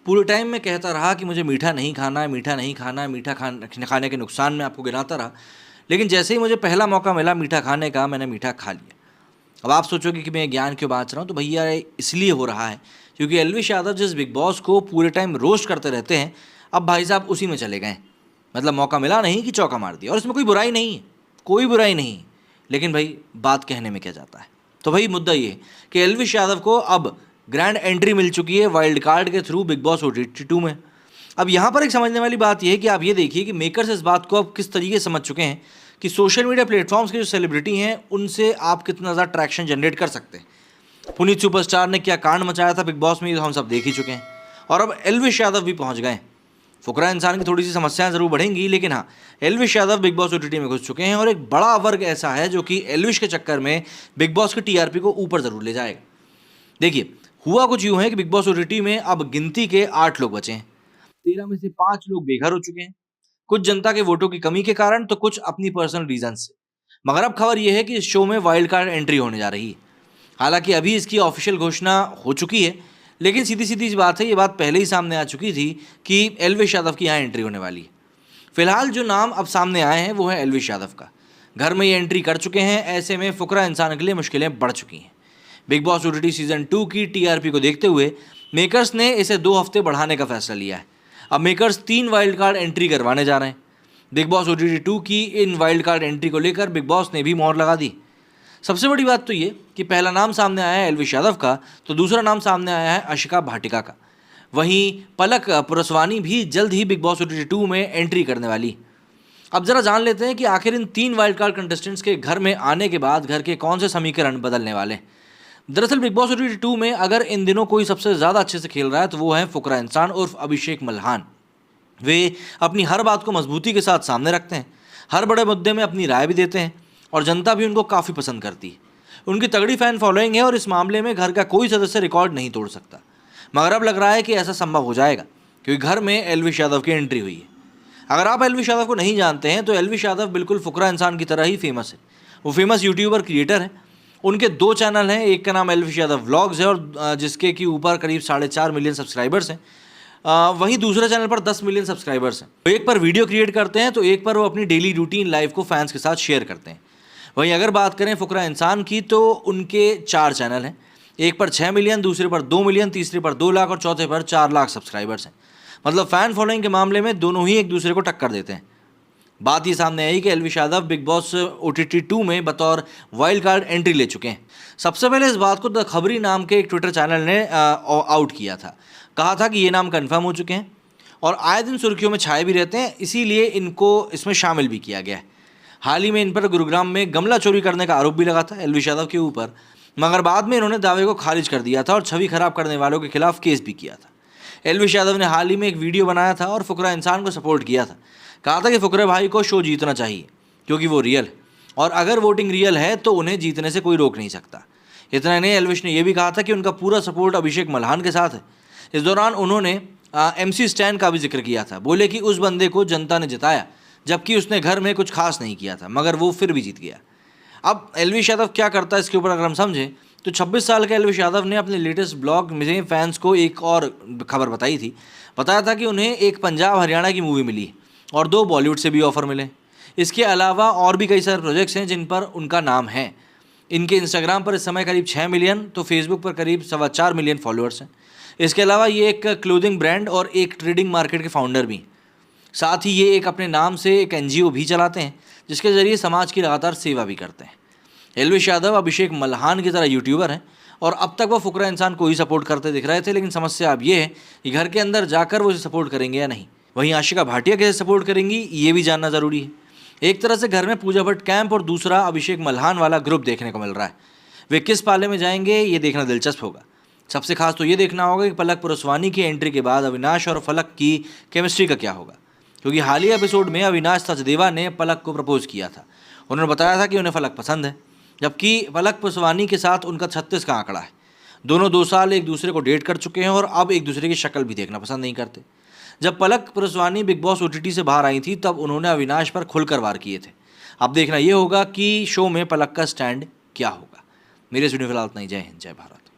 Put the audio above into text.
पूरे टाइम मैं कहता रहा कि मुझे मीठा नहीं खाना है, मीठा नहीं खाना है, खाने के नुकसान मैं आपको गिनाता रहा। लेकिन जैसे ही मुझे पहला मौका मिला मीठा खाने का, मैंने मीठा खा लिया। अब आप सोचोगे कि मैं ज्ञान क्यों बाँट रहा हूँ, तो भैया ये इसलिए हो रहा है क्योंकि एल्विश यादव जिस बिग बॉस को पूरे टाइम रोस्ट करते रहते हैं, अब भाई साहब उसी में चले गए हैं। मतलब मौका मिला नहीं कि चौका मार दिया, और इसमें कोई बुराई नहीं है, कोई बुराई नहीं है। लेकिन भाई बात कहने में क्या जाता है। तो भाई मुद्दा ये है कि एल्विश यादव को अब ग्रैंड एंट्री मिल चुकी है वाइल्ड कार्ड के थ्रू बिग बॉस OTT 2 में। अब यहाँ पर एक समझने वाली बात यह है कि आप ये देखिए कि मेकर्स इस बात को अब किस तरीके से समझ चुके हैं कि सोशल मीडिया प्लेटफॉर्म्स के जो सेलिब्रिटी हैं उनसे आप कितना ज़्यादा ट्रैक्शन जनरेट कर सकते हैं। पुनीत सुपरस्टार ने क्या कांड मचाया था बिग बॉस में, ये तो हम सब देख ही चुके हैं। और अब एल्विश यादव भी पहुंच गए। फुकरा इंसान की थोड़ी सी समस्याएं ज़रूर बढ़ेंगी, लेकिन हाँ, Elvish Yadav big boss OTT में घुस चुके हैं और एक बड़ा वर्ग ऐसा है जो कि एल्विश के चक्कर में बिग बॉस की TRP को ऊपर ज़रूर ले जाएगा। देखिए, हुआ कुछ यूँ है कि बिग बॉस OTT में अब गिनती के 8 लोग बचे हैं। 13 में से 5 लोग बेघर हो चुके हैं, कुछ जनता के वोटों की कमी के कारण, तो कुछ अपनी पर्सनल रीजन से। मगर अब खबर यह है कि इस शो में वाइल्ड कार्ड एंट्री होने जा रही है। हालांकि अभी इसकी ऑफिशियल घोषणा हो चुकी है, लेकिन सीधी सीधी बात है, ये बात पहले ही सामने आ चुकी थी कि एल्विश यादव की यहाँ एंट्री होने वाली है। फिलहाल जो नाम अब सामने आए हैं वो है एल्विश यादव का। घर में ये एंट्री कर चुके हैं, ऐसे में फुकरा इंसान के लिए मुश्किलें बढ़ चुकी हैं। बिग बॉस OTT सीजन 2 की TRP को देखते हुए मेकर्स ने इसे 2 हफ्ते बढ़ाने का फैसला लिया है। अब मेकर्स 3 वाइल्ड कार्ड एंट्री करवाने जा रहे हैं। बिग बॉस OTT 2 की इन वाइल्ड कार्ड एंट्री को लेकर बिग बॉस ने भी मोहर लगा दी। सबसे बड़ी बात तो ये कि पहला नाम सामने आया है एल्विश यादव का, तो दूसरा नाम सामने आया है आशिका भाटिका का। वहीं पलक पुरस्वानी भी जल्द ही बिग बॉस OTT 2 में एंट्री करने वाली। अब जरा जान लेते हैं कि आखिर इन 3 वाइल्ड कार्ड कंटेस्टेंट्स के घर में आने के बाद घर के कौन से समीकरण बदलने वाले हैं। दरअसल बिग बॉस OTT 2 में अगर इन दिनों कोई सबसे ज़्यादा अच्छे से खेल रहा है तो वो है फुकरा इंसान उर्फ अभिषेक मल्हान। वे अपनी हर बात को मजबूती के साथ सामने रखते हैं, हर बड़े मुद्दे में अपनी राय भी देते हैं और जनता भी उनको काफ़ी पसंद करती है। उनकी तगड़ी फैन फॉलोइंग है और इस मामले में घर का कोई सदस्य रिकॉर्ड नहीं तोड़ सकता। मगर अब लग रहा है कि ऐसा संभव हो जाएगा क्योंकि घर में एल्विश यादव की एंट्री हुई है। अगर आप एल्विश यादव को नहीं जानते हैं तो एल्विश यादव बिल्कुल फुकरा इंसान की तरह ही फेमस है। वो फेमस यूट्यूबर क्रिएटर है। उनके 2 चैनल हैं, एक का नाम एल्विश यादव व्लॉग्स है और जिसके कि ऊपर करीब 4.5 मिलियन सब्सक्राइबर्स हैं। वहीं दूसरे चैनल पर 10 मिलियन सब्सक्राइबर्स हैं। तो एक पर वीडियो क्रिएट करते हैं तो एक पर वो अपनी डेली रूटीन लाइफ को फैंस के साथ शेयर करते हैं। वहीं अगर बात करें फुकरा इंसान की तो उनके 4 चैनल हैं, एक पर 6 मिलियन, दूसरे पर 2 मिलियन, तीसरे पर 2 लाख और चौथे पर 4 लाख सब्सक्राइबर्स हैं। मतलब फ़ैन फॉलोइंग के मामले में दोनों ही एक दूसरे को टक्कर देते हैं। बात ये सामने आई कि Elvish Yadav big boss OTT 2 में बतौर वाइल्ड कार्ड एंट्री ले चुके हैं। सबसे पहले इस बात को द खबरी नाम के एक ट्विटर चैनल ने आउट किया था। कहा था कि ये नाम कंफर्म हो चुके हैं और आए दिन सुर्खियों में छाए भी रहते हैं, इसीलिए इनको इसमें शामिल भी किया गया है। हाल ही में इन पर गुरुग्राम में गमला चोरी करने का आरोप भी लगा था एल्विश यादव के ऊपर, मगर बाद में इन्होंने दावे को खारिज कर दिया था और छवि खराब करने वालों के खिलाफ केस भी किया था। एल्विश यादव ने हाल ही में एक वीडियो बनाया था और फुकरा इंसान को सपोर्ट किया था। कहा था कि फुकरे भाई को शो जीतना चाहिए क्योंकि वो रियल है और अगर वोटिंग रियल है तो उन्हें जीतने से कोई रोक नहीं सकता। इतना नहीं, एल्विश ने यह भी कहा था कि उनका पूरा सपोर्ट अभिषेक मल्हान के साथ है। इस दौरान उन्होंने MC स्टैन का भी जिक्र किया था। बोले कि उस बंदे को जनता ने जिताया जबकि उसने घर में कुछ खास नहीं किया था, मगर वो फिर भी जीत गया। अब एल्विश यादव क्या करता है इसके ऊपर अगर हम समझें तो 26 साल के एल्विश यादव ने अपने लेटेस्ट ब्लॉग में फैंस को एक और खबर बताई थी। बताया था कि उन्हें एक पंजाब हरियाणा की मूवी मिली और 2 बॉलीवुड से भी ऑफर मिले। इसके अलावा और भी कई सारे प्रोजेक्ट्स हैं जिन पर उनका नाम है। इनके इंस्टाग्राम पर इस समय करीब 6 मिलियन तो फेसबुक पर करीब 4.25 मिलियन फॉलोअर्स हैं। इसके अलावा ये एक क्लोथिंग ब्रांड और एक ट्रेडिंग मार्केट के फाउंडर भी। साथ ही ये एक अपने नाम से एक NGO भी चलाते हैं जिसके ज़रिए समाज की लगातार सेवा भी करते हैं। एल्विश यादव अभिषेक मल्हान की तरह यूट्यूबर हैं और अब तक वो फुकरा इंसान को ही सपोर्ट करते दिख रहे थे, लेकिन समस्या अब ये है कि घर के अंदर जाकर वो इसे सपोर्ट करेंगे या नहीं। वहीं आशिका भाटिया कैसे सपोर्ट करेंगी ये भी जानना ज़रूरी है। एक तरह से घर में पूजा भट्ट कैंप और दूसरा अभिषेक मल्हान वाला ग्रुप देखने को मिल रहा है। वे किस पाले में जाएंगे ये देखना दिलचस्प होगा। सबसे खास तो ये देखना होगा कि पलक पुरस्वानी की एंट्री के बाद अविनाश और फलक की केमिस्ट्री का क्या होगा, क्योंकि हालिया एपिसोड में अविनाश सचदेवा ने पलक को प्रपोज किया था। उन्होंने बताया था कि उन्हें फलक पसंद है, जबकि पलक पुरस्वानी के साथ उनका 36 का आंकड़ा है। दोनों 2 साल एक दूसरे को डेट कर चुके हैं और अब एक दूसरे की शक्ल भी देखना पसंद नहीं करते। जब पलक पुरस्वानी बिग बॉस OTT से बाहर आई थी तब उन्होंने अविनाश पर खुलकर वार किए थे। अब देखना ये होगा कि शो में पलक का स्टैंड क्या होगा। मेरे वीडियो फिलहाल इतना ही। जय हिंद, जय भारत।